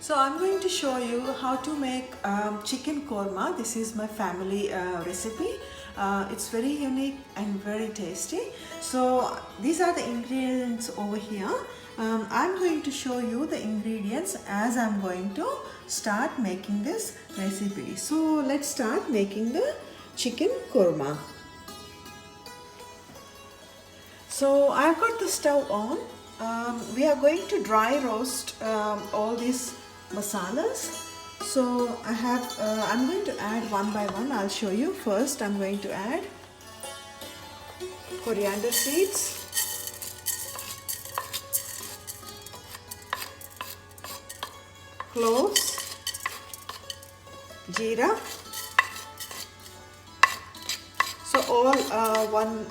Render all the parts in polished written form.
So I'm going to show you how to make chicken korma. This is my family recipe. It's very unique and very tasty. So these are the ingredients over here. I'm going to show you the ingredients as I'm going to start making this recipe. So let's start making the chicken korma. So I've got the stove on. We are going to dry roast all these masalas. So I'm going to add one by one. I'll show you. First I'm going to add coriander seeds, cloves, jeera. So all one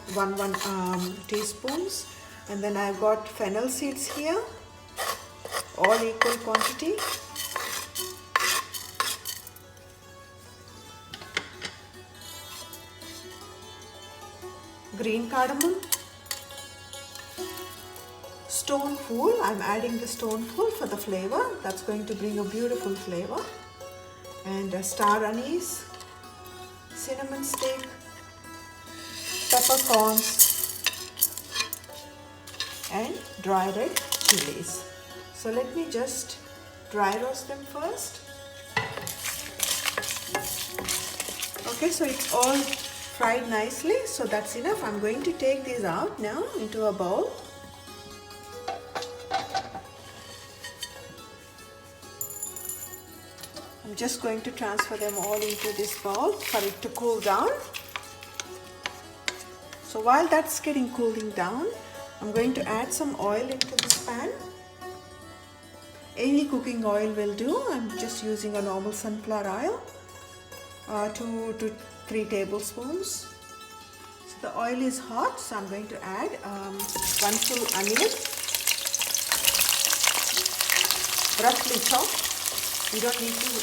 teaspoons, and then I've got fennel seeds here, all equal quantity. Green cardamom, stone fool. I'm adding the stone fool for the flavor. That's going to bring a beautiful flavor. And star anise, cinnamon stick, peppercorns, and dry red chilies. So let me just dry roast them first. Okay, so it's all fried nicely, so that's enough. I'm going to take these out now into a bowl. I'm just going to transfer them all into this bowl for it to cool down. So while that's cooling down, I'm going to add some oil into this pan. Any cooking oil will do. I'm just using a normal sunflower oil, 2 to 3 tablespoons. So the oil is hot, so I'm going to add 1 full onion, roughly chopped. You don't need to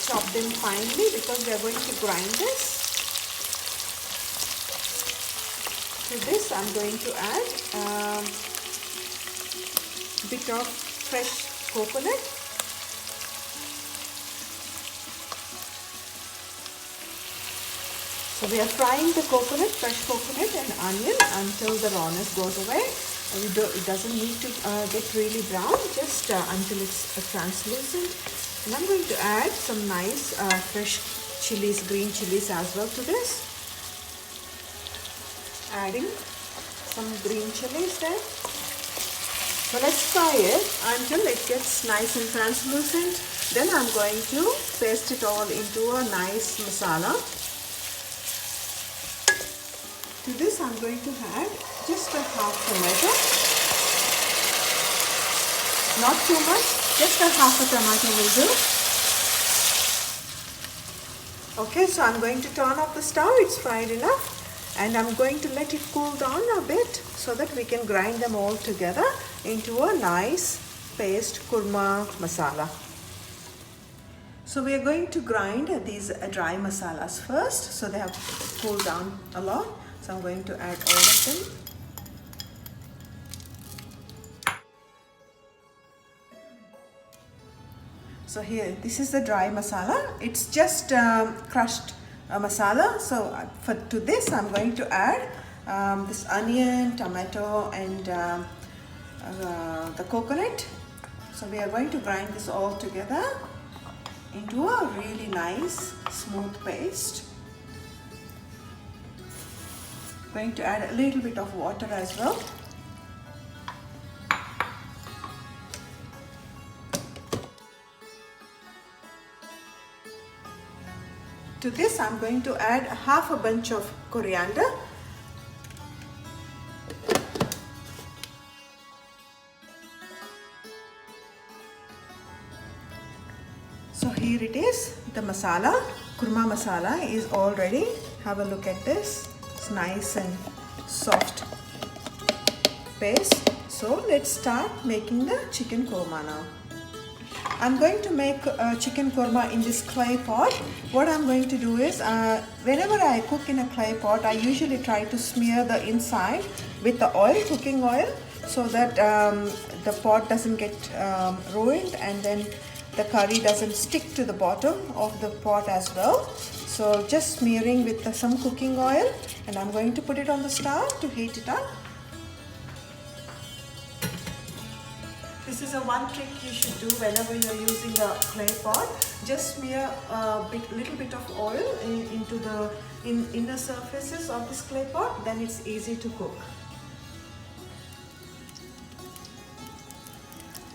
chop them finely because we are going to grind this. To this I'm going to add a bit of fresh coconut. So we are frying the coconut, fresh coconut and onion until the rawness goes away. It doesn't need to get really brown, just until it's translucent. And I'm going to add some nice fresh chilies, green chilies as well to this. Adding some green chilies there. So let's fry it until it gets nice and translucent. Then I'm going to paste it all into a nice masala. To this I'm going to add just a half tomato. Not too much, just a half a tomato will do. Okay, so I'm going to turn off the stove, it's fried enough. And I'm going to let it cool down a bit so that we can grind them all together into a nice paste korma masala. So we are going to grind these dry masalas first, so they have cooled down a lot. So I'm going to add all of them. So here, this is the dry masala. It's just crushed masala. So to this I'm going to add this onion, tomato and the coconut. So we are going to grind this all together into a really nice smooth paste. Going to add a little bit of water as well. To this I'm going to add half a bunch of coriander. So here it is, the masala, kurma masala is all ready. Have a look at this. It's nice and soft paste. So let's start making the chicken korma now. I'm going to make chicken korma in this clay pot. What I'm going to do is, whenever I cook in a clay pot, I usually try to smear the inside with the oil, cooking oil, so that the pot doesn't get ruined, and then the curry doesn't stick to the bottom of the pot as well. So just smearing with some cooking oil, and I'm going to put it on the stove to heat it up. This is a one trick you should do whenever you're using a clay pot. Just smear a little bit of oil into the inner surfaces of this clay pot, then it's easy to cook.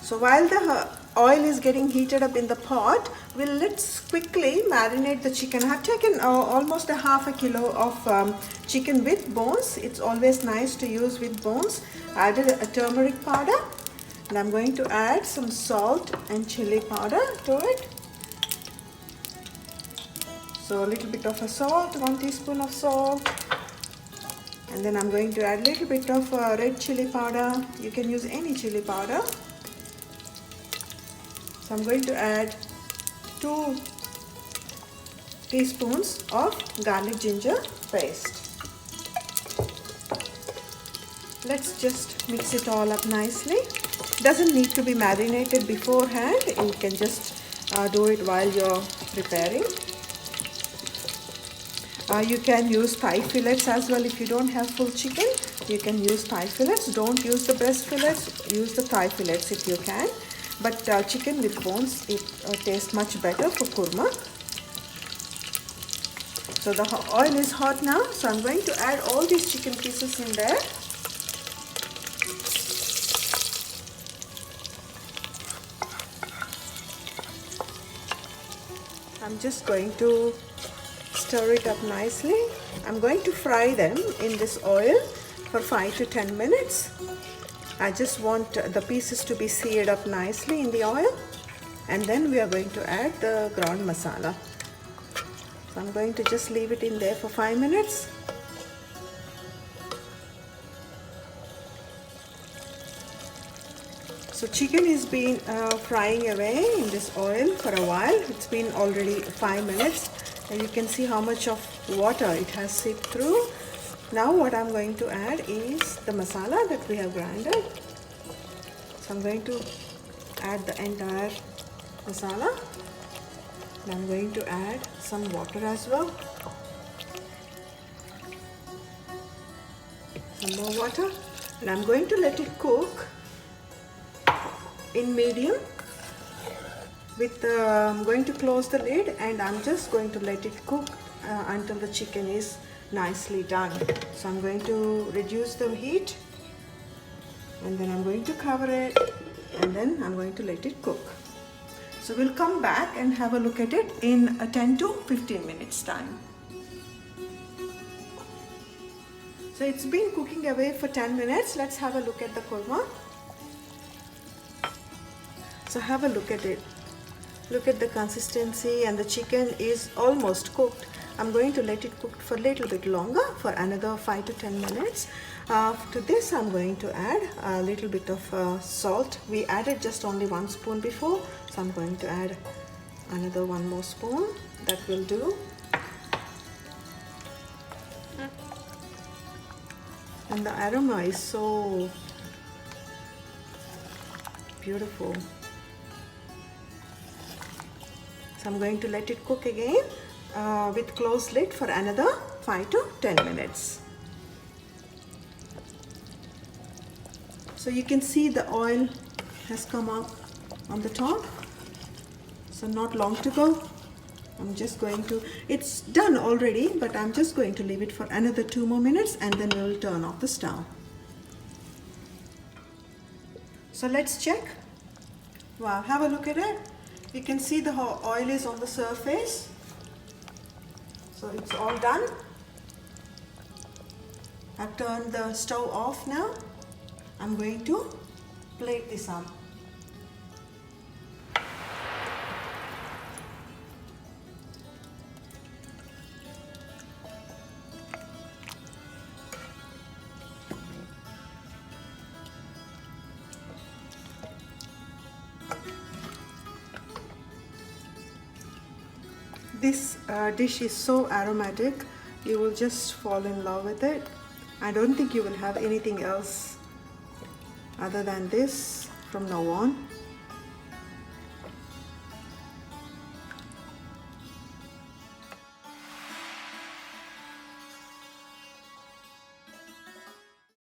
So while the oil is getting heated up in the pot, let's quickly marinate the chicken. I have taken almost a half a kilo of chicken with bones. It's always nice to use with bones. I added a turmeric powder, and I'm going to add some salt and chili powder to it. So a little bit of a salt, 1 teaspoon of salt, and then I'm going to add a little bit of red chili powder. You can use any chili powder. So I'm going to add 2 teaspoons of garlic ginger paste. Let's just mix it all up nicely. Doesn't need to be marinated beforehand. You can just do it while you're preparing. You can use thigh fillets as well. If you don't have full chicken, you can use thigh fillets. Don't use the breast fillets, use the thigh fillets if you can. But chicken with bones, it tastes much better for kurma. So the oil is hot now, so I'm going to add all these chicken pieces in there. I'm just going to stir it up nicely. I'm going to fry them in this oil for 5 to 10 minutes. I just want the pieces to be seared up nicely in the oil, and then we are going to add the ground masala. So I'm going to just leave it in there for 5 minutes. So chicken has been frying away in this oil for a while. It's been already 5 minutes, and you can see how much of water it has seeped through. Now what I'm going to add is the masala that we have grinded. So I'm going to add the entire masala. And I'm going to add some water as well. Some more water. And I'm going to let it cook in medium. I'm going to close the lid, and I'm just going to let it cook until the chicken is nicely done. So I'm going to reduce the heat, and then I'm going to cover it, and then I'm going to let it cook. So we'll come back and have a look at it in 10 to 15 minutes time. So it's been cooking away for 10 minutes. Let's have a look at the korma. So have a look at it. Look at the consistency, and the chicken is almost cooked. I'm going to let it cook for a little bit longer, for another 5 to 10 minutes. To this I'm going to add a little bit of salt. We added just only 1 spoon before, so I'm going to add another 1 more spoon. That will do. And the aroma is so beautiful. So I'm going to let it cook again with closed lid for another 5 to 10 minutes. So you can see the oil has come up on the top. So not long to go. It's done already, but I'm just going to leave it for another 2 more minutes, and then we'll turn off the stove. So let's check. Wow, have a look at it. You can see the oil is on the surface. So it's all done. I've turned the stove off now. I'm going to plate this up. This dish is so aromatic, you will just fall in love with it. I don't think you will have anything else other than this. from now on.